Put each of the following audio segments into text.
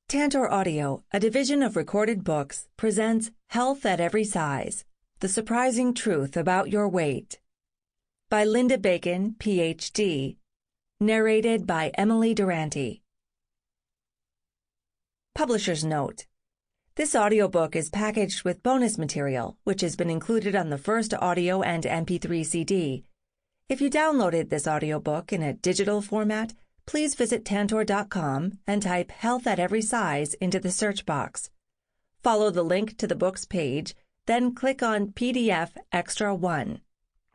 Tantor Audio, a division of Recorded Books, presents Health at Every Size, The Surprising Truth About Your Weight, by Linda Bacon, Ph.D., narrated by Emily Durante. Publisher's Note: this audiobook is packaged with bonus material, which has been included on the first audio and MP3 CD. If you downloaded this audiobook in a digital format, please visit Tantor.com and type Health at Every Size into the search box. Follow the link to the book's page, then click on PDF Extra 1.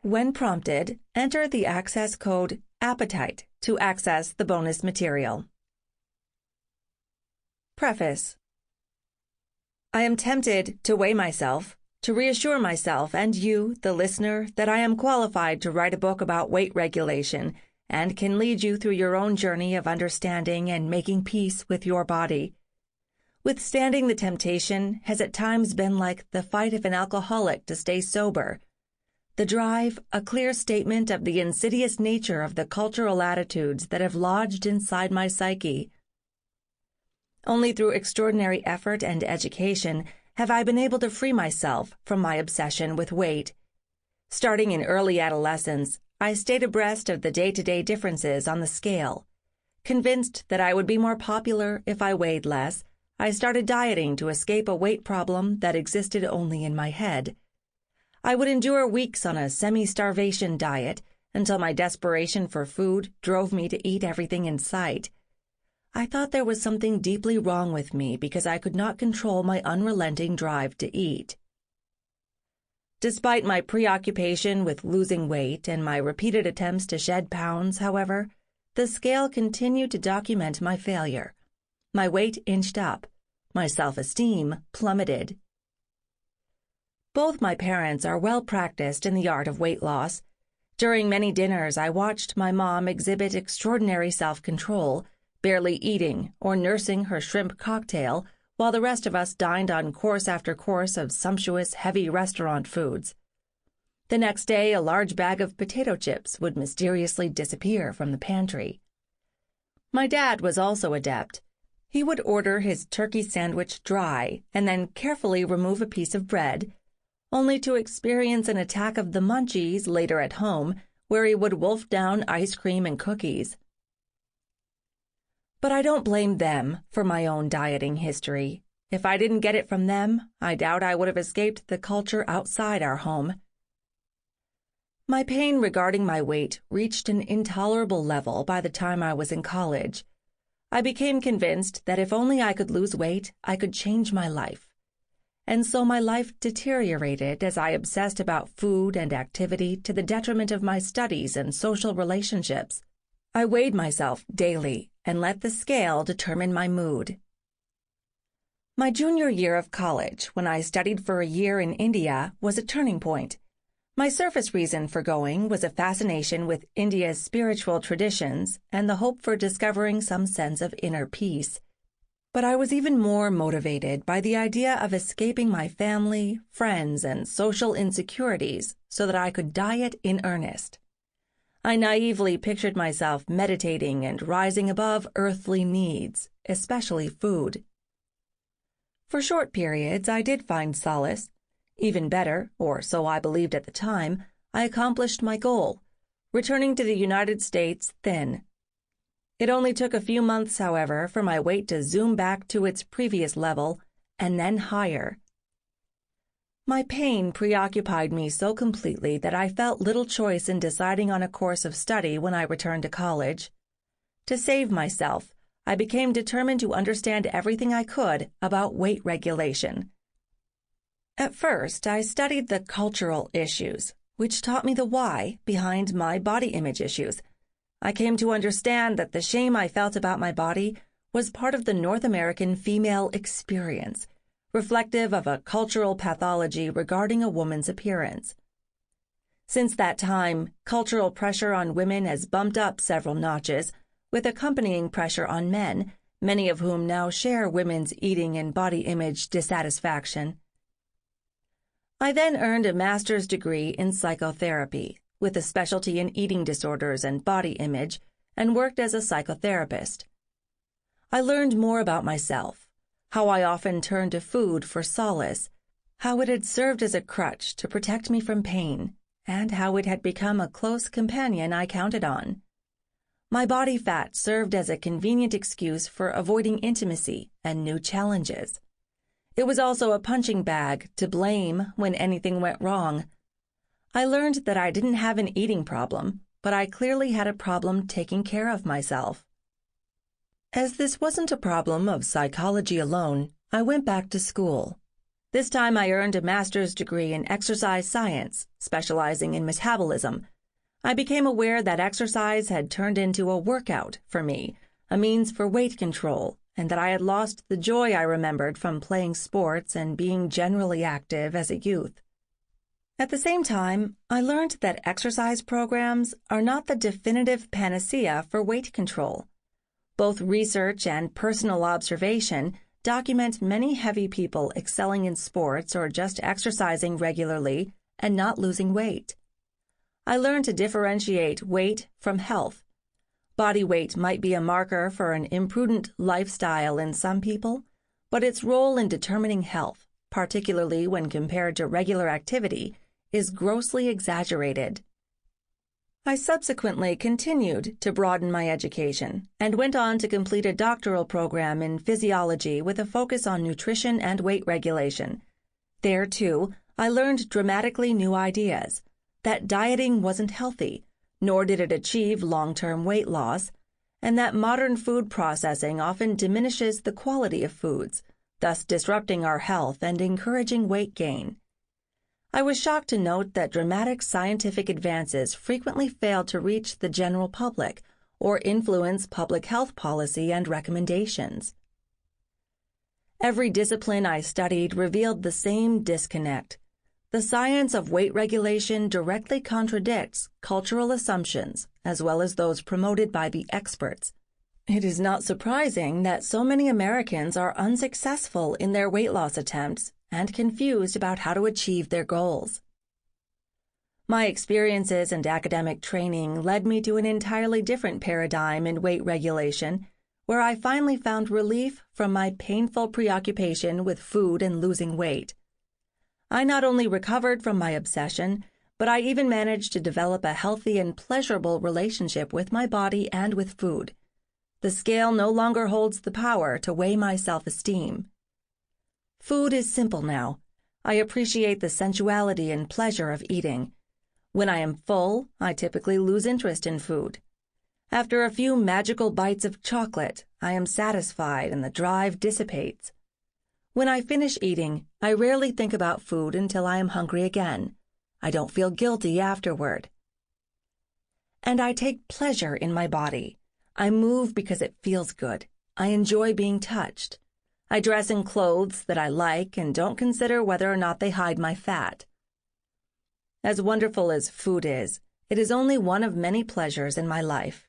When prompted, enter the access code APPETITE to access the bonus material. Preface. I am tempted to weigh myself, to reassure myself and you, the listener, that I am qualified to write a book about weight regulation and can lead you through your own journey of understanding and making peace with your body. Withstanding the temptation has at times been like the fight of an alcoholic to stay sober. The drive, a clear statement of the insidious nature of the cultural attitudes that have lodged inside my psyche. Only through extraordinary effort and education have I been able to free myself from my obsession with weight. Starting in early adolescence, I stayed abreast of the day-to-day differences on the scale. Convinced that I would be more popular if I weighed less, I started dieting to escape a weight problem that existed only in my head. I would endure weeks on a semi-starvation diet until my desperation for food drove me to eat everything in sight. I thought there was something deeply wrong with me because I could not control my unrelenting drive to eat. Despite my preoccupation with losing weight and my repeated attempts to shed pounds, however, the scale continued to document my failure. My weight inched up. My self-esteem plummeted. Both my parents are well practiced in the art of weight loss. During many dinners, I watched my mom exhibit extraordinary self-control, barely eating or nursing her shrimp cocktail, while the rest of us dined on course after course of sumptuous, heavy restaurant foods. The next day, a large bag of potato chips would mysteriously disappear from the pantry. My dad was also adept. He would order his turkey sandwich dry and then carefully remove a piece of bread, only to experience an attack of the munchies later at home, where he would wolf down ice cream and cookies. But I don't blame them for my own dieting history. If I didn't get it from them, I doubt I would have escaped the culture outside our home. My pain regarding my weight reached an intolerable level by the time I was in college. I became convinced that if only I could lose weight, I could change my life. And so my life deteriorated as I obsessed about food and activity to the detriment of my studies and social relationships. I weighed myself daily and let the scale determine my mood. My junior year of college, when I studied for a year in India, was a turning point. My surface reason for going was a fascination with India's spiritual traditions and the hope for discovering some sense of inner peace. But I was even more motivated by the idea of escaping my family, friends, and social insecurities so that I could diet in earnest. I naively pictured myself meditating and rising above earthly needs, especially food. For short periods, I did find solace. Even better, or so I believed at the time, I accomplished my goal, returning to the United States thin. It only took a few months, however, for my weight to zoom back to its previous level, and then higher. My pain preoccupied me so completely that I felt little choice in deciding on a course of study when I returned to college. To save myself, I became determined to understand everything I could about weight regulation. At first, I studied the cultural issues, which taught me the why behind my body image issues. I came to understand that the shame I felt about my body was part of the North American female experience, reflective of a cultural pathology regarding a woman's appearance. Since that time, cultural pressure on women has bumped up several notches, with accompanying pressure on men, many of whom now share women's eating and body image dissatisfaction. I then earned a master's degree in psychotherapy, with a specialty in eating disorders and body image, and worked as a psychotherapist. I learned more about myself, how I often turned to food for solace, how it had served as a crutch to protect me from pain, and how it had become a close companion I counted on. My body fat served as a convenient excuse for avoiding intimacy and new challenges. It was also a punching bag to blame when anything went wrong. I learned that I didn't have an eating problem, but I clearly had a problem taking care of myself. As this wasn't a problem of psychology alone, I went back to school. This time I earned a master's degree in exercise science, specializing in metabolism. I became aware that exercise had turned into a workout for me, a means for weight control, and that I had lost the joy I remembered from playing sports and being generally active as a youth. At the same time, I learned that exercise programs are not the definitive panacea for weight control. Both research and personal observation document many heavy people excelling in sports or just exercising regularly and not losing weight. I learned to differentiate weight from health. Body weight might be a marker for an imprudent lifestyle in some people, but its role in determining health, particularly when compared to regular activity, is grossly exaggerated. I subsequently continued to broaden my education and went on to complete a doctoral program in physiology with a focus on nutrition and weight regulation. There, too, I learned dramatically new ideas, that dieting wasn't healthy, nor did it achieve long-term weight loss, and that modern food processing often diminishes the quality of foods, thus disrupting our health and encouraging weight gain. I was shocked to note that dramatic scientific advances frequently failed to reach the general public or influence public health policy and recommendations. Every discipline I studied revealed the same disconnect. The science of weight regulation directly contradicts cultural assumptions as well as those promoted by the experts. It is not surprising that so many Americans are unsuccessful in their weight loss attempts and confused about how to achieve their goals. My experiences and academic training led me to an entirely different paradigm in weight regulation, where I finally found relief from my painful preoccupation with food and losing weight. I not only recovered from my obsession, but I even managed to develop a healthy and pleasurable relationship with my body and with food. The scale no longer holds the power to weigh my self-esteem. Food is simple now. I appreciate the sensuality and pleasure of eating. When I am full, I typically lose interest in food. After a few magical bites of chocolate, I am satisfied and the drive dissipates. When I finish eating, I rarely think about food until I am hungry again. I don't feel guilty afterward. And I take pleasure in my body. I move because it feels good. I enjoy being touched. I dress in clothes that I like and don't consider whether or not they hide my fat. As wonderful as food is, it is only one of many pleasures in my life.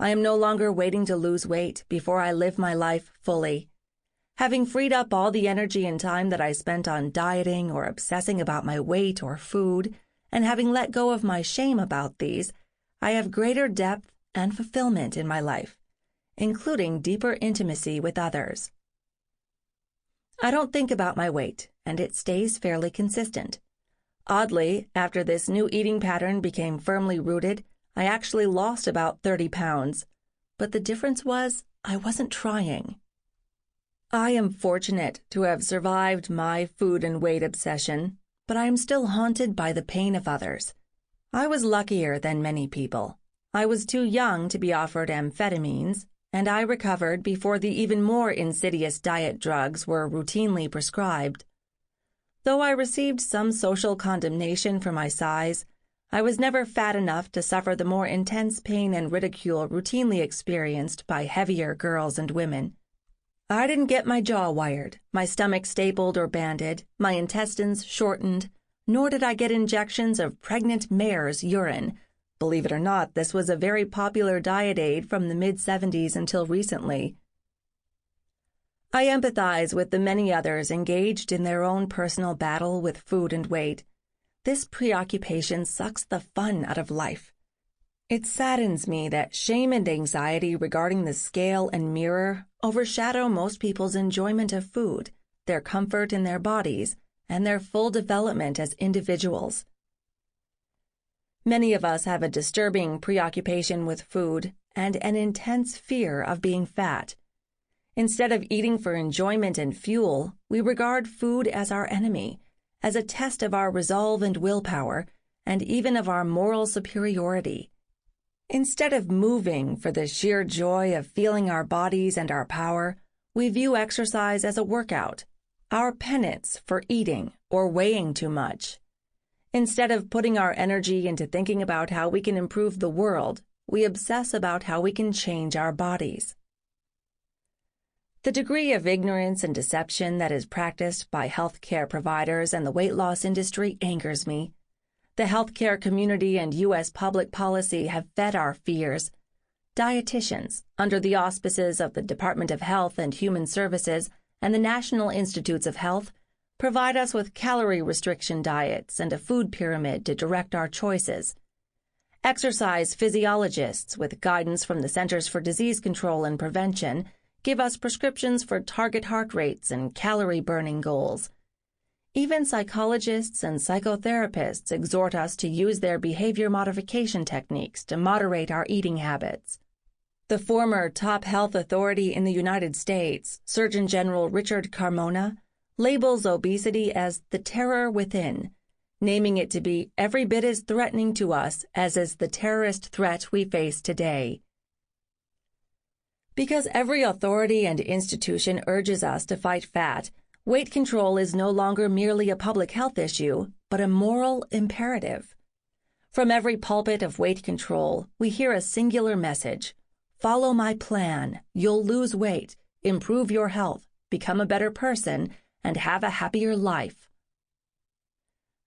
I am no longer waiting to lose weight before I live my life fully. Having freed up all the energy and time that I spent on dieting or obsessing about my weight or food, and having let go of my shame about these, I have greater depth and fulfillment in my life, including deeper intimacy with others. I don't think about my weight, and it stays fairly consistent. Oddly, after this new eating pattern became firmly rooted, I actually lost about 30 pounds, but the difference was I wasn't trying. I am fortunate to have survived my food and weight obsession, but I am still haunted by the pain of others. I was luckier than many people. I was too young to be offered amphetamines, and I recovered before the even more insidious diet drugs were routinely prescribed. Though I received some social condemnation for my size, I was never fat enough to suffer the more intense pain and ridicule routinely experienced by heavier girls and women. I didn't get my jaw wired, my stomach stapled or banded, my intestines shortened, nor did I get injections of pregnant mare's urine. Believe it or not, this was a very popular diet aid from the mid-70s until recently. I empathize with the many others engaged in their own personal battle with food and weight. This preoccupation sucks the fun out of life. It saddens me that shame and anxiety regarding the scale and mirror overshadow most people's enjoyment of food, their comfort in their bodies, and their full development as individuals. Many of us have a disturbing preoccupation with food and an intense fear of being fat. Instead of eating for enjoyment and fuel, we regard food as our enemy, as a test of our resolve and willpower, and even of our moral superiority. Instead of moving for the sheer joy of feeling our bodies and our power, we view exercise as a workout, our penance for eating or weighing too much. Instead of putting our energy into thinking about how we can improve the world, we obsess about how we can change our bodies. The degree of ignorance and deception that is practiced by healthcare providers and the weight loss industry angers me. The healthcare community and U.S. public policy have fed our fears. Dietitians, under the auspices of the Department of Health and Human Services and the National Institutes of Health, provide us with calorie restriction diets and a food pyramid to direct our choices. Exercise physiologists, with guidance from the Centers for Disease Control and Prevention, give us prescriptions for target heart rates and calorie-burning goals. Even psychologists and psychotherapists exhort us to use their behavior modification techniques to moderate our eating habits. The former top health authority in the United States, Surgeon General Richard Carmona, labels obesity as the terror within, naming it to be every bit as threatening to us as is the terrorist threat we face today. Because every authority and institution urges us to fight fat, weight control is no longer merely a public health issue, but a moral imperative. From every pulpit of weight control, we hear a singular message: follow my plan, you'll lose weight, improve your health, become a better person, and have a happier life.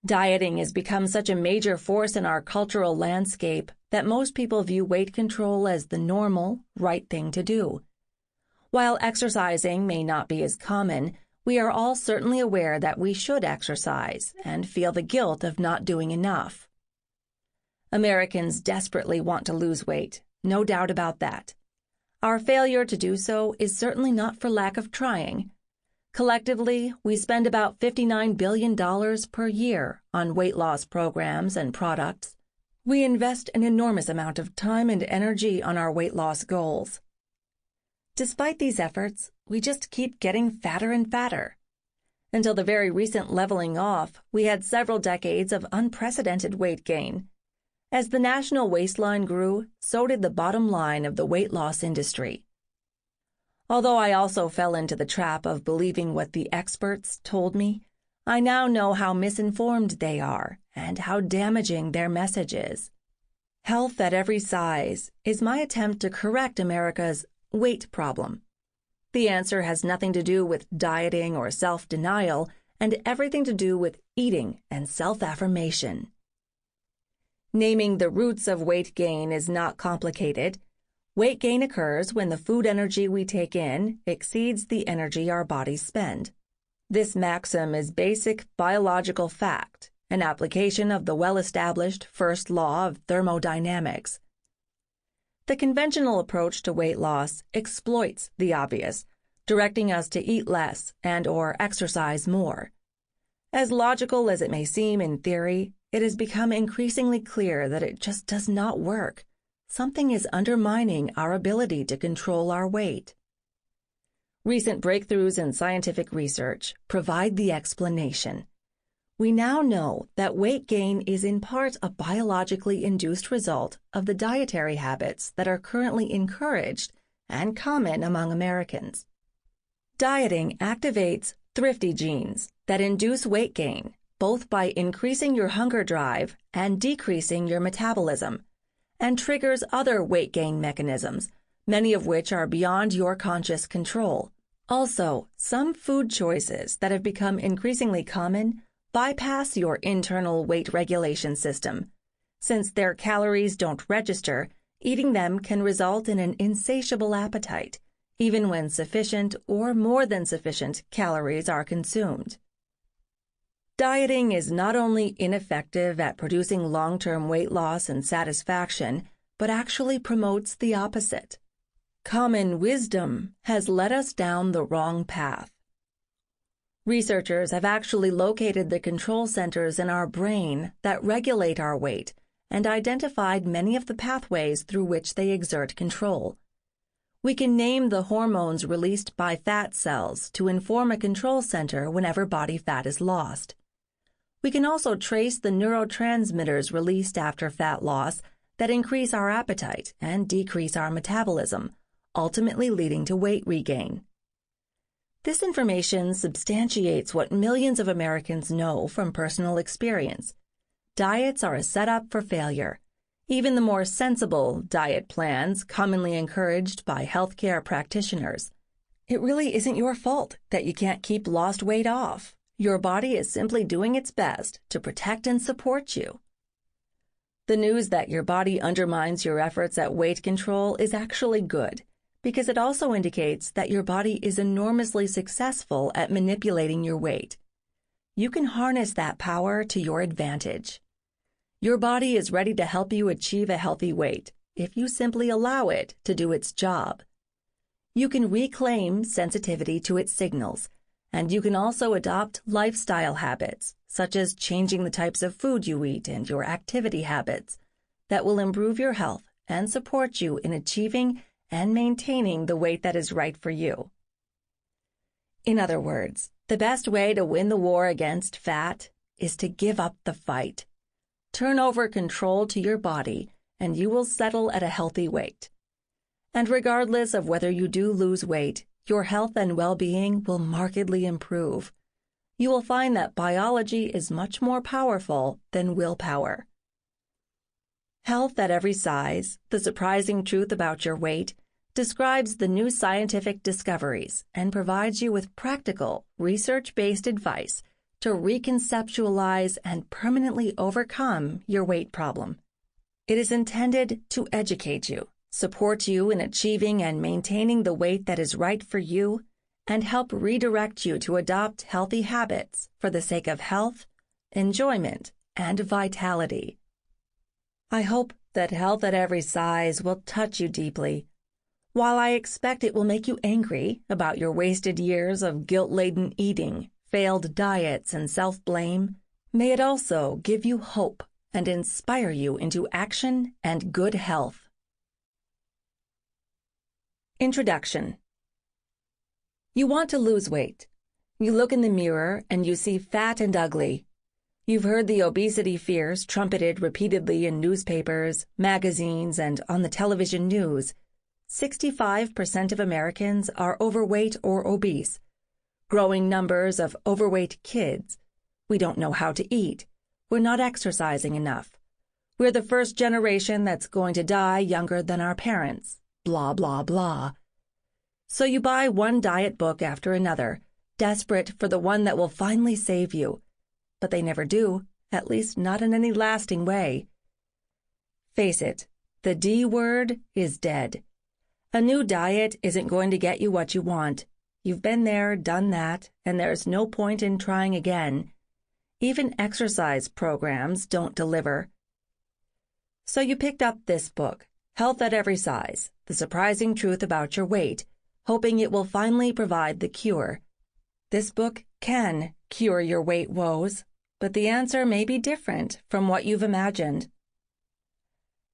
Dieting has become such a major force in our cultural landscape that most people view weight control as the normal, right thing to do. While exercising may not be as common, we are all certainly aware that we should exercise and feel the guilt of not doing enough. Americans desperately want to lose weight, no doubt about that. Our failure to do so is certainly not for lack of trying. Collectively, we spend about $59 billion per year on weight loss programs and products. We invest an enormous amount of time and energy on our weight loss goals. Despite these efforts, we just keep getting fatter and fatter. Until the very recent leveling off, we had several decades of unprecedented weight gain. As the national waistline grew, so did the bottom line of the weight loss industry. Although I also fell into the trap of believing what the experts told me, I now know how misinformed they are and how damaging their message is. Health at Every Size is my attempt to correct America's weight problem. The answer has nothing to do with dieting or self-denial and everything to do with eating and self-affirmation. Naming the roots of weight gain is not complicated. Weight gain occurs when the food energy we take in exceeds the energy our bodies spend. This maxim is basic biological fact, an application of the well-established first law of thermodynamics. The conventional approach to weight loss exploits the obvious, directing us to eat less and/or exercise more. As logical as it may seem in theory, it has become increasingly clear that it just does not work. Something is undermining our ability to control our weight. Recent breakthroughs in scientific research provide the explanation. We now know that weight gain is in part a biologically induced result of the dietary habits that are currently encouraged and common among Americans. Dieting activates thrifty genes that induce weight gain, both by increasing your hunger drive and decreasing your metabolism, and triggers other weight gain mechanisms, many of which are beyond your conscious control. Also, some food choices that have become increasingly common bypass your internal weight regulation system. Since their calories don't register, eating them can result in an insatiable appetite, even when sufficient or more than sufficient calories are consumed. Dieting is not only ineffective at producing long-term weight loss and satisfaction, but actually promotes the opposite. Common wisdom has led us down the wrong path. Researchers have actually located the control centers in our brain that regulate our weight and identified many of the pathways through which they exert control. We can name the hormones released by fat cells to inform a control center whenever body fat is lost. We can also trace the neurotransmitters released after fat loss that increase our appetite and decrease our metabolism, ultimately leading to weight regain. This information substantiates what millions of Americans know from personal experience. Diets are a setup for failure. Even the more sensible diet plans commonly encouraged by healthcare practitioners. It really isn't your fault that you can't keep lost weight off. Your body is simply doing its best to protect and support you. The news that your body undermines your efforts at weight control is actually good, because it also indicates that your body is enormously successful at manipulating your weight. You can harness that power to your advantage. Your body is ready to help you achieve a healthy weight if you simply allow it to do its job. You can reclaim sensitivity to its signals, and you can also adopt lifestyle habits, such as changing the types of food you eat and your activity habits, that will improve your health and support you in achieving and maintaining the weight that is right for you. In other words, the best way to win the war against fat is to give up the fight. Turn over control to your body, and you will settle at a healthy weight. And regardless of whether you do lose weight, your health and well-being will markedly improve. You will find that biology is much more powerful than willpower. Health at Every Size, The Surprising Truth About Your Weight, describes the new scientific discoveries and provides you with practical, research-based advice to reconceptualize and permanently overcome your weight problem. It is intended to educate you, support you in achieving and maintaining the weight that is right for you, and help redirect you to adopt healthy habits for the sake of health, enjoyment, and vitality. I hope that Health at Every Size will touch you deeply. While I expect it will make you angry about your wasted years of guilt-laden eating, failed diets, and self-blame, may it also give you hope and inspire you into action and good health. Introduction. You want to lose weight. You look in the mirror and you see fat and ugly. You've heard the obesity fears trumpeted repeatedly in newspapers, magazines, and on the television news. 65% of Americans are overweight or obese. Growing numbers of overweight kids. We don't know how to eat. We're not exercising enough. We're the first generation that's going to die younger than our parents. Blah, blah, blah. So you buy one diet book after another, desperate for the one that will finally save you. But they never do, at least not in any lasting way. Face it, the D word is dead. A new diet isn't going to get you what you want. You've been there, done that, and there's no point in trying again. Even exercise programs don't deliver. So you picked up this book, Health at Every Size, The Surprising Truth About Your Weight, hoping it will finally provide the cure. This book can cure your weight woes, but the answer may be different from what you've imagined.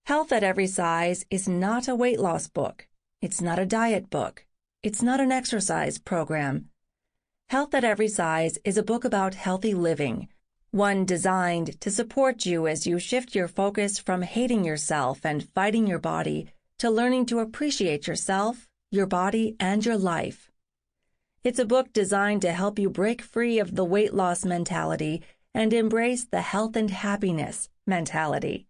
Health at Every Size is not a weight loss book. It's not a diet book. It's not an exercise program. Health at Every Size is a book about healthy living, one designed to support you as you shift your focus from hating yourself and fighting your body to learning to appreciate yourself, your body, and your life. It's a book designed to help you break free of the weight loss mentality and embrace the health and happiness mentality.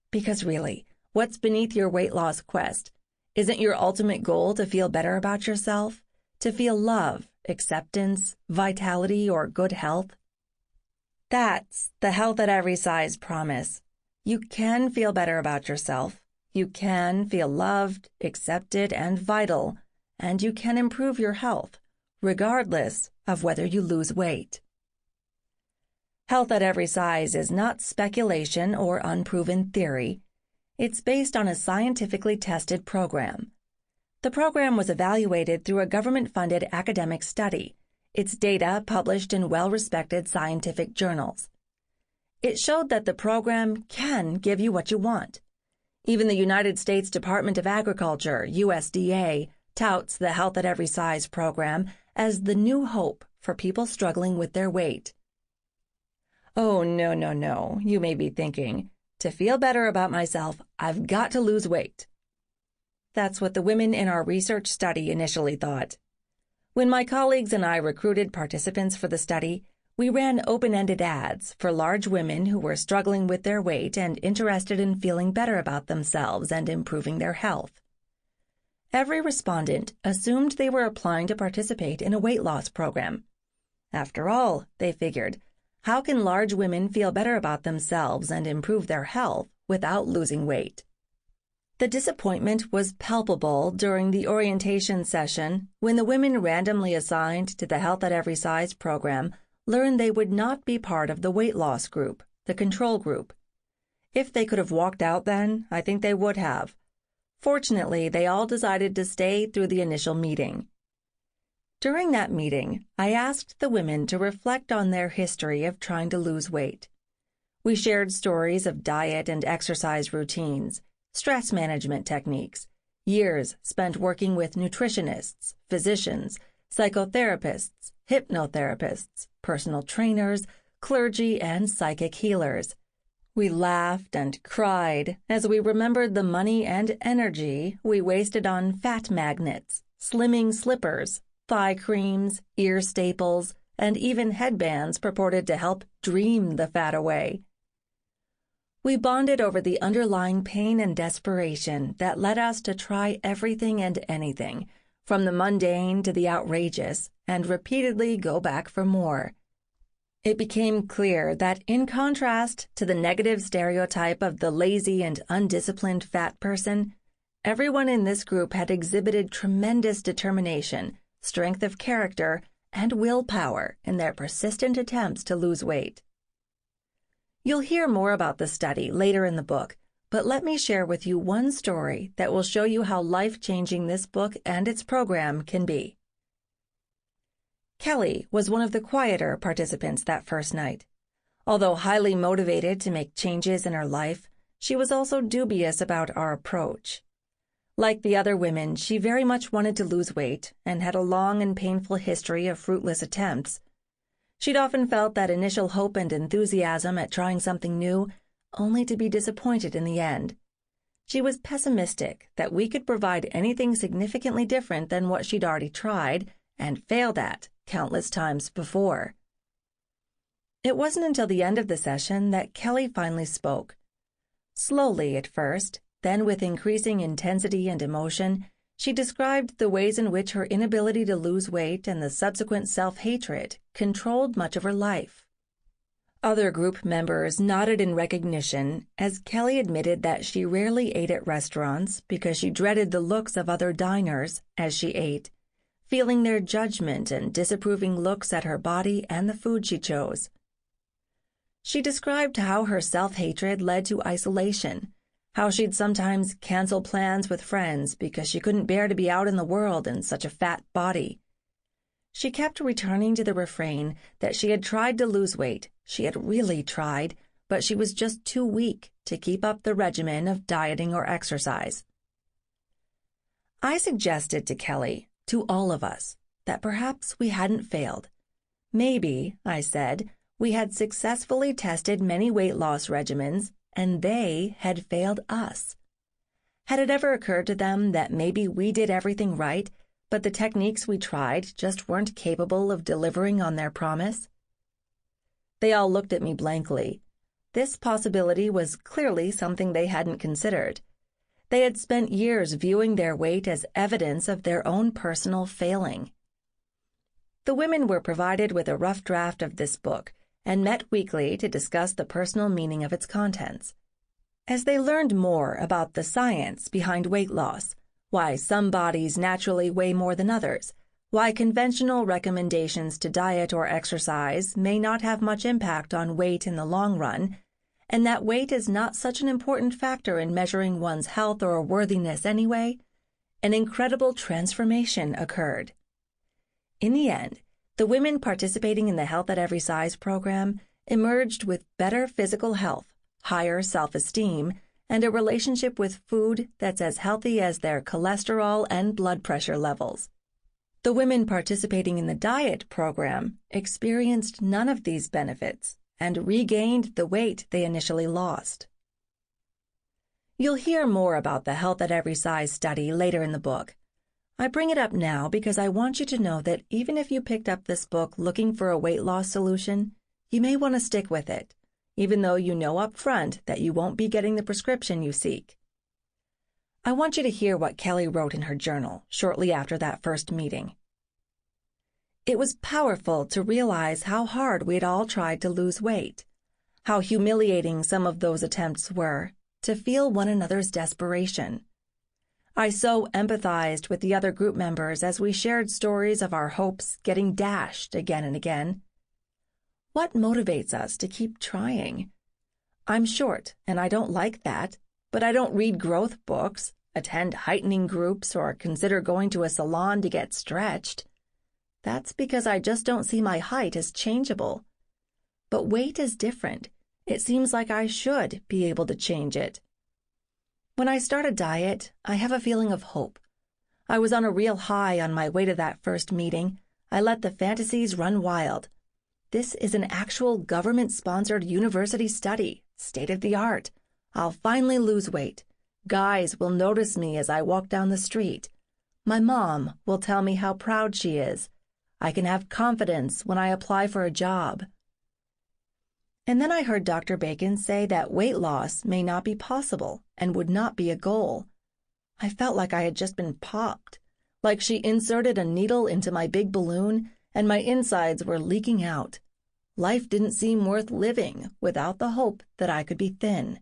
Because really, what's beneath your weight loss quest? Isn't your ultimate goal to feel better about yourself? To feel love, acceptance, vitality, or good health? That's the Health at Every Size promise. You can feel better about yourself. You can feel loved, accepted, and vital. And you can improve your health, regardless of whether you lose weight. Health at Every Size is not speculation or unproven theory. It's based on a scientifically tested program. The program was evaluated through a government-funded academic study, its data published in well-respected scientific journals. It showed that the program can give you what you want. Even the United States Department of Agriculture, USDA, touts the Health at Every Size program as the new hope for people struggling with their weight. Oh, no, you may be thinking. To feel better about myself, I've got to lose weight. That's what the women in our research study initially thought. When my colleagues and I recruited participants for the study, we ran open-ended ads for large women who were struggling with their weight and interested in feeling better about themselves and improving their health. Every respondent assumed they were applying to participate in a weight loss program. After all, they figured, how can large women feel better about themselves and improve their health without losing weight? The disappointment was palpable during the orientation session when the women randomly assigned to the Health at Every Size program learned they would not be part of the weight loss group, the control group. If they could have walked out then, I think they would have. Fortunately, they all decided to stay through the initial meeting. During that meeting, I asked the women to reflect on their history of trying to lose weight. We shared stories of diet and exercise routines, stress management techniques, years spent working with nutritionists, physicians, psychotherapists, hypnotherapists, personal trainers, clergy, and psychic healers. We laughed and cried as we remembered the money and energy we wasted on fat magnets, slimming slippers, thigh creams, ear staples, and even headbands purported to help dream the fat away. We bonded over the underlying pain and desperation that led us to try everything and anything, from the mundane to the outrageous, and repeatedly go back for more. It became clear that in contrast to the negative stereotype of the lazy and undisciplined fat person, everyone in this group had exhibited tremendous determination, strength of character, and willpower in their persistent attempts to lose weight. You'll hear more about the study later in the book, but let me share with you one story that will show you how life-changing this book and its program can be. Kelly was one of the quieter participants that first night. Although highly motivated to make changes in her life, she was also dubious about our approach. Like the other women, she very much wanted to lose weight and had a long and painful history of fruitless attempts. She'd often felt that initial hope and enthusiasm at trying something new, only to be disappointed in the end. She was pessimistic that we could provide anything significantly different than what she'd already tried and failed at countless times before. It wasn't until the end of the session that Kelly finally spoke. Slowly at first, then with increasing intensity and emotion, she described the ways in which her inability to lose weight and the subsequent self-hatred controlled much of her life. Other group members nodded in recognition as Kelly admitted that she rarely ate at restaurants because she dreaded the looks of other diners as she ate, feeling their judgment and disapproving looks at her body and the food she chose. She described how her self-hatred led to isolation, how she'd sometimes cancel plans with friends because she couldn't bear to be out in the world in such a fat body. She kept returning to the refrain that she had tried to lose weight, she had really tried, but she was just too weak to keep up the regimen of dieting or exercise. I suggested to Kelly, to all of us, that perhaps we hadn't failed. Maybe, I said, we had successfully tested many weight loss regimens, and they had failed us. Had it ever occurred to them that maybe we did everything right, but the techniques we tried just weren't capable of delivering on their promise? They all looked at me blankly. This possibility was clearly something they hadn't considered. They had spent years viewing their weight as evidence of their own personal failing. The women were provided with a rough draft of this book and met weekly to discuss the personal meaning of its contents. As they learned more about the science behind weight loss, why some bodies naturally weigh more than others, why conventional recommendations to diet or exercise may not have much impact on weight in the long run, and that weight is not such an important factor in measuring one's health or worthiness anyway, an incredible transformation occurred. In the end, the women participating in the Health at Every Size program emerged with better physical health, higher self-esteem, and a relationship with food that's as healthy as their cholesterol and blood pressure levels. The women participating in the diet program experienced none of these benefits and regained the weight they initially lost. You'll hear more about the Health at Every Size study later in the book. I bring it up now because I want you to know that even if you picked up this book looking for a weight loss solution, you may want to stick with it, even though you know up front that you won't be getting the prescription you seek. I want you to hear what Kelly wrote in her journal shortly after that first meeting. It was powerful to realize how hard we'd all tried to lose weight, how humiliating some of those attempts were, to feel one another's desperation. I so empathized with the other group members as we shared stories of our hopes getting dashed again and again. What motivates us to keep trying? I'm short, and I don't like that, but I don't read growth books, attend heightening groups, or consider going to a salon to get stretched. That's because I just don't see my height as changeable. But weight is different. It seems like I should be able to change it. When I start a diet, I have a feeling of hope. I was on a real high on my way to that first meeting. I let the fantasies run wild. This is an actual government-sponsored university study, state-of-the-art. I'll finally lose weight. Guys will notice me as I walk down the street. My mom will tell me how proud she is. I can have confidence when I apply for a job. And then I heard Dr. Bacon say that weight loss may not be possible and would not be a goal. I felt like I had just been popped, like she inserted a needle into my big balloon and my insides were leaking out. Life didn't seem worth living without the hope that I could be thin.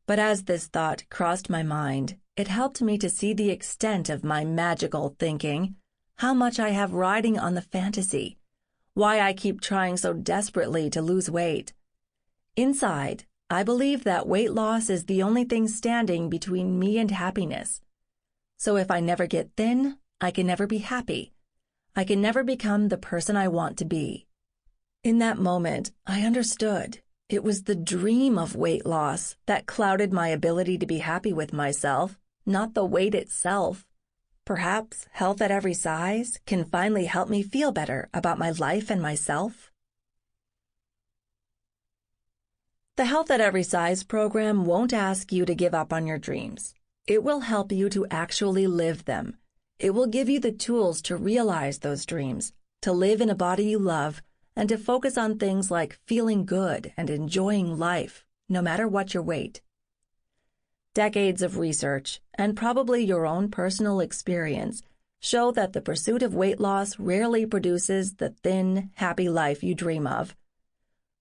But as this thought crossed my mind, it helped me to see the extent of my magical thinking, how much I have riding on the fantasy, why I keep trying so desperately to lose weight. Inside, I believe that weight loss is the only thing standing between me and happiness. So if I never get thin, I can never be happy. I can never become the person I want to be. In that moment, I understood. It was the dream of weight loss that clouded my ability to be happy with myself, not the weight itself. Perhaps Health at Every Size can finally help me feel better about my life and myself. The Health at Every Size program won't ask you to give up on your dreams. It will help you to actually live them. It will give you the tools to realize those dreams, to live in a body you love, and to focus on things like feeling good and enjoying life, no matter what your weight. Decades of research, and probably your own personal experience, show that the pursuit of weight loss rarely produces the thin, happy life you dream of.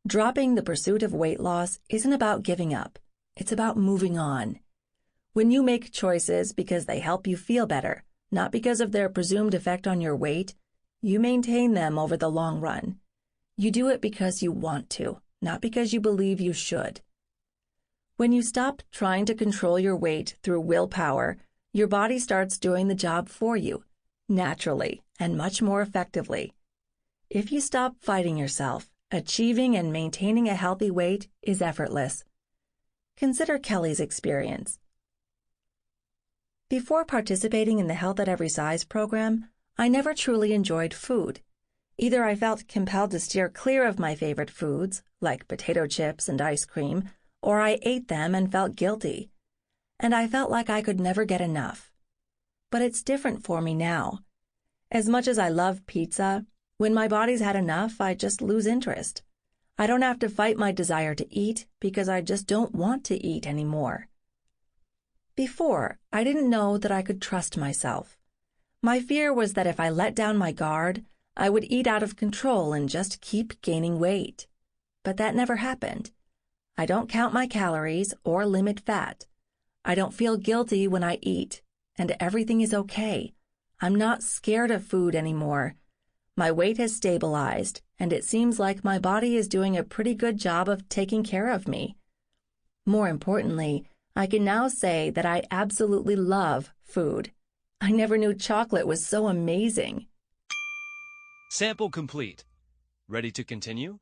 Dropping the pursuit of weight loss isn't about giving up. It's about moving on. When you make choices because they help you feel better, not because of their presumed effect on your weight, you maintain them over the long run. You do it because you want to, not because you believe you should. When you stop trying to control your weight through willpower, your body starts doing the job for you, naturally and much more effectively. If you stop fighting yourself, achieving and maintaining a healthy weight is effortless. Consider Kelly's experience. Before participating in the Health at Every Size program, I never truly enjoyed food. Either I felt compelled to steer clear of my favorite foods, like potato chips and ice cream, or I ate them and felt guilty. And I felt like I could never get enough. But it's different for me now. As much as I love pizza, when my body's had enough, I just lose interest. I don't have to fight my desire to eat because I just don't want to eat anymore. Before, I didn't know that I could trust myself. My fear was that if I let down my guard, I would eat out of control and just keep gaining weight. But that never happened. I don't count my calories or limit fat. I don't feel guilty when I eat, and everything is okay. I'm not scared of food anymore. My weight has stabilized, and it seems like my body is doing a pretty good job of taking care of me. More importantly, I can now say that I absolutely love food. I never knew chocolate was so amazing. Sample complete. Ready to continue?